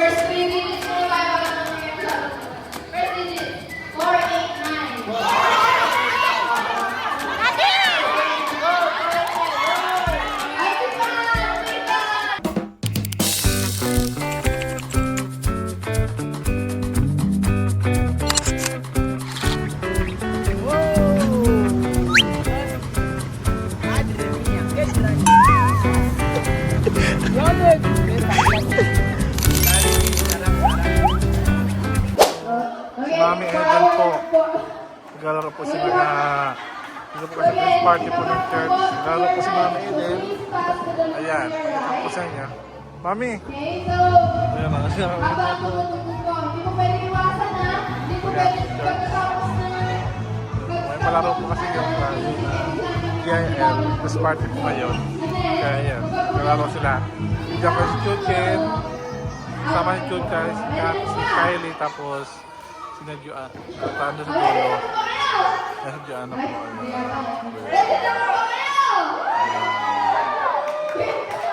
First three digits mo tayo para mag-exam. First digit, 489. Mami Eden po. Naglalaro po sila na dito po kasi first party po ng church. Naglalaro po si Mami Eden. Ayan, pagkakap po sa inyo. Mami! Ayan na, siya. Hindi mo pwede iwasan ha. Hindi mo pwede pagkatapos na. May palaro po kasi yung DIM. First party po ngayon. Kaya ayan, naglalaro sila. Diyan ko si Chuchin. Kasama ni Chuchin, si Kylie, tapos sinadyoan. Tando sa dulo. Sinadyoan na po.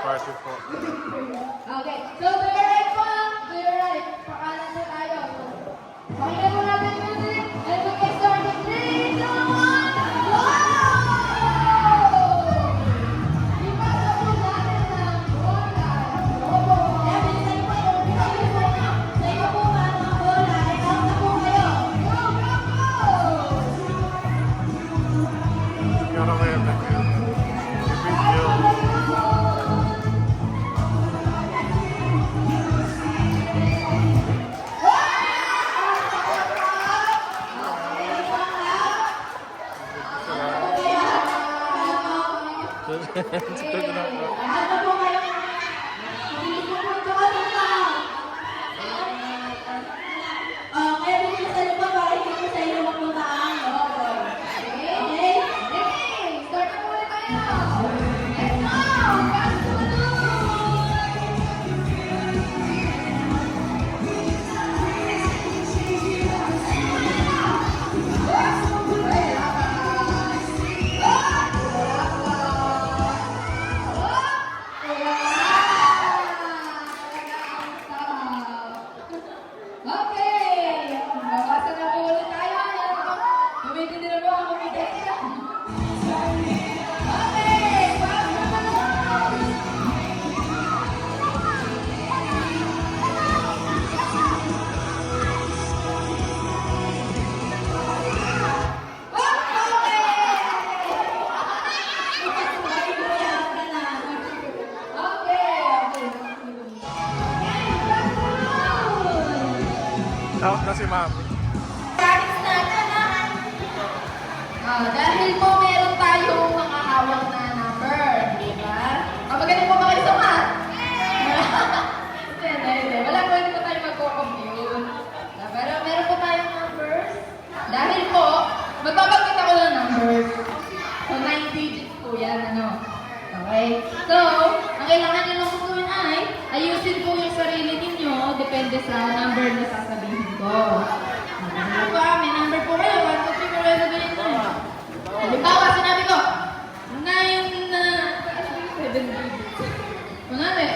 Party po. Okay, so to your right po. To your right. Pakanan po tayo. Pakinggan mo natin yung music. And we get started. 3, 2, 1, go! Ipasa po natin ng bola. Opo. Every time po yung pinag-iwan nyo. Sa iyo po mga bola. Ikaw na po kayo. Go, go, go! Siguro kayo na video. Siguro na po. Ano po kayo? Hindi po po kanina. Kaya bumili sa lupa para hindi po sa inyo mapuntaan. Okay? Okay. Start na po ulit tayo. Let's go! Pass to the Okay! Babasa na po ulit tayo. Gamitin din na po ang kumidensya. Okay! Pasok na po! Out na si Mami. Practice natin ha. Dahil po meron tayong mga hawak na number, di ba? Magaling po ba kayo sa math? Hindi. Wala po, hindi po tayo magko-compute. Pero meron po tayong numbers. Dahil po, magbabanggit ako ng numbers. So, 9 digits po yan, ano? Okay? So, ang kailangan nyo lang po gawin ay, ayusin po yung sarili ninyo, depende sa number na sasabihin ko. Ano ba? May number po kayo. 1, 2, 3, 4, 5, 6, 7, 8, 9. Halimbawa, sinabi ko, 9 na... Ano ba yung 7 digits? Kunwari,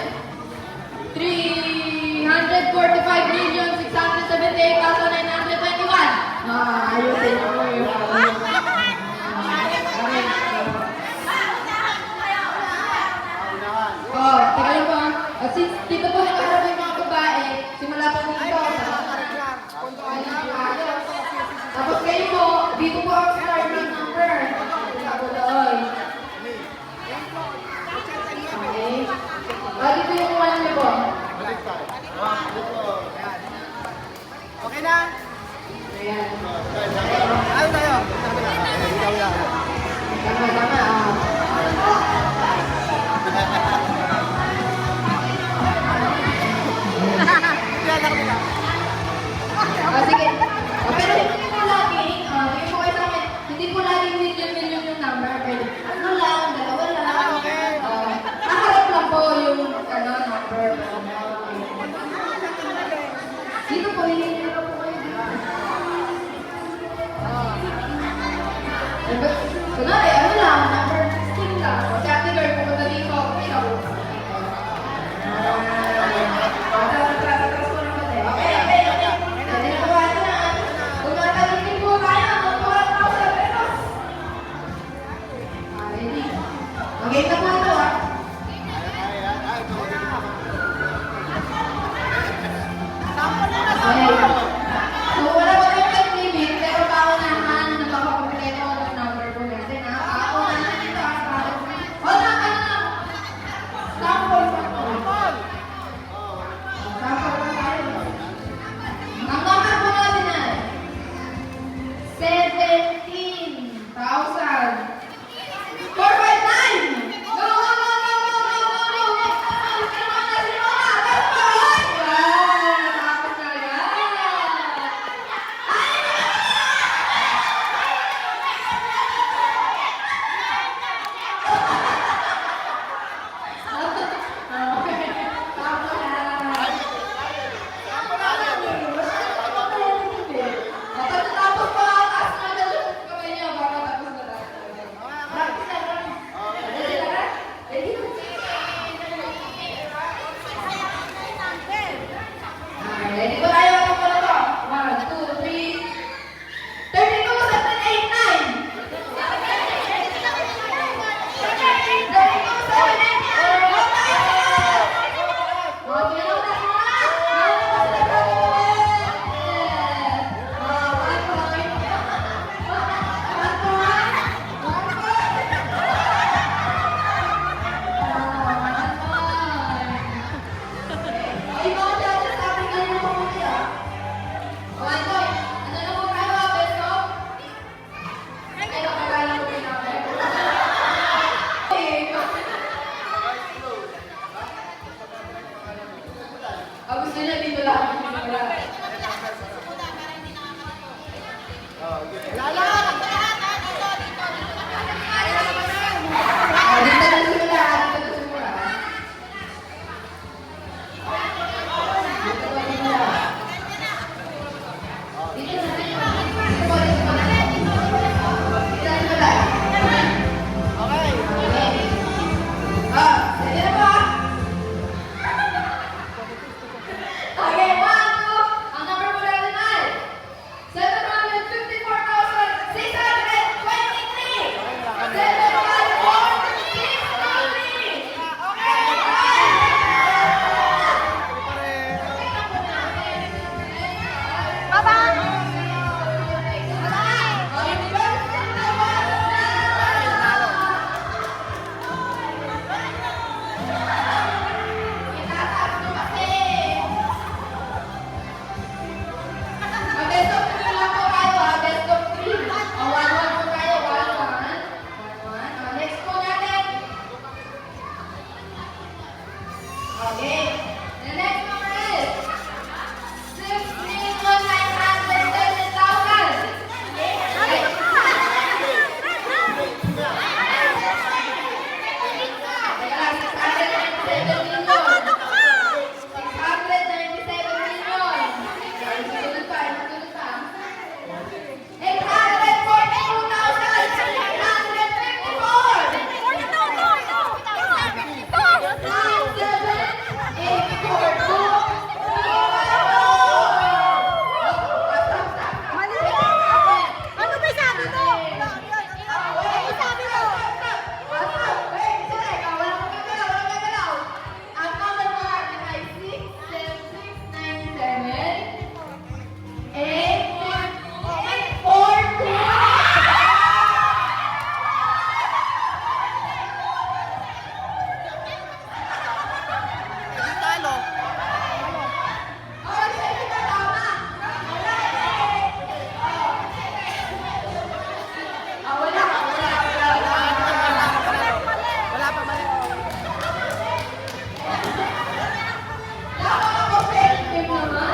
345,678,921. Ayusin po yung... Teka lang po. Since dito po nakaharap yung mga babae, simula po dito. Tapos kayo po, dito po ang start ng number. Tapos doon. Okay. Dito yung 1 niyo po. Okay na? Ayan. Ano tayo? Tama. Sige. Pero hindi po laging, hindi po laging million yung number. Pero ano lang, dalawa lang. Nakaharap lang po yung number. Dito po, hindi po kayo dito. Kunwari, ano lang, number 16 lang. Si Ate Girl, pumunta dito, ikaw. Tara. gusto niya dito lang. Lala! Oh, dito na simula. Dito na simula. Dito na simula. Dito na simula. Okay. Ah, sige na ba? Okay, 1, 2. Ang number po natin ay 754,623. 754,623. Best of 3 lang po tayo ha, best of 3. 1-1 po tayo, 1-1. Next po natin. Okay. The next number is 6,910,000. Okay. Teka lang, 697 million. 697 million. Sunod pa, sunod pa. Hindi talo. Wala pa mali. Napaka-competitive naman.